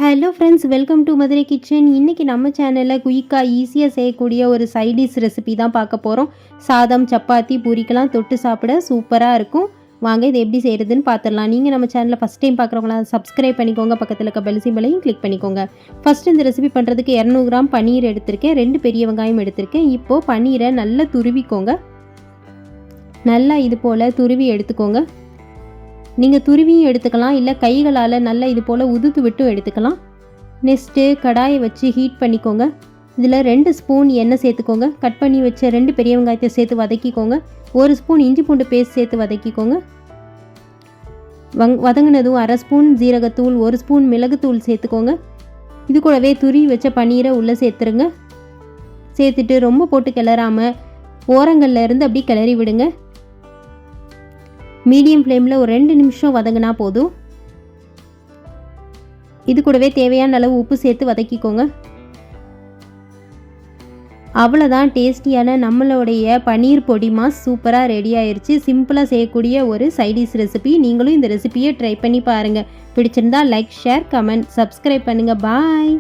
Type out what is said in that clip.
Hello friends, welcome to Madurai kitchen. இன்றைக்கி நம்ம சேனலில் குயிக்காக ஈஸியாக செய்யக்கூடிய ஒரு சைடிஷ் ரெசிபி தான் பார்க்க போகிறோம். சாதம், சப்பாத்தி, பூரிக்கெல்லாம் தொட்டு சாப்பிட சூப்பராக இருக்கும். வாங்க இதை எப்படி செய்கிறதுன்னு பார்த்துடலாம். நீங்கள் நம்ம சேனலில் ஃபஸ்ட் டைம் பார்க்குறவங்களா சப்ஸ்கிரைப் பண்ணிக்கோங்க, பக்கத்தில் இருக்க பெல் சிம்பலையும் கிளிக் பண்ணிக்கோங்க. ஃபஸ்ட்டு இந்த ரெசிபி பண்ணுறதுக்கு 200 கிராம் பன்னீர் எடுத்திருக்கேன், 2 பெரிய வெங்காயம் எடுத்திருக்கேன். இப்போது பன்னீரை நல்லா துருவிக்கோங்க. நல்லா இது போல் துருவி எடுத்துக்கோங்க. நீங்கள் துருவியும் எடுத்துக்கலாம், இல்லை கைகளால் நல்லா இது போல் உதுத்து விட்டும் எடுத்துக்கலாம். நெக்ஸ்ட்டு கடாயை வச்சு ஹீட் பண்ணிக்கோங்க. இதில் 2 ஸ்பூன் எண்ணெய் சேர்த்துக்கோங்க. கட் பண்ணி வச்ச 2 பெரிய வெங்காயத்தை சேர்த்து வதக்கிக்கோங்க. 1 ஸ்பூன் இஞ்சி பூண்டு பேஸ்ட் சேர்த்து வதக்கிக்கோங்க. வதங்கினதும் 1/2 ஸ்பூன் ஜீரகத்தூள், 1 ஸ்பூன் மிளகுத்தூள் சேர்த்துக்கோங்க. இது கூடவே துருவி வச்ச பன்னீரை உள்ளே சேர்த்துருங்க. சேர்த்துட்டு ரொம்ப போட்டு கிளறாமல் ஓரங்களில் இருந்து அப்படி கிளறி விடுங்க. மீடியம் ஃப்ளேமில் ஒரு 2 நிமிஷம் வதங்கினா போதும். இது கூடவே தேவையான அளவு உப்பு சேர்த்து வதக்கிக்கோங்க. அவ்வளோதான், டேஸ்டியான நம்மளுடைய பன்னீர் பொடி மாஸ் சூப்பராக ரெடி ஆயிடுச்சு. சிம்பிளாக செய்யக்கூடிய ஒரு சைடிஷ் ரெசிபி. நீங்களும் இந்த ரெசிபியை ட்ரை பண்ணி பாருங்கள். பிடிச்சிருந்தா லைக், ஷேர், கமெண்ட், சப்ஸ்கிரைப் பண்ணுங்கள். பாய்.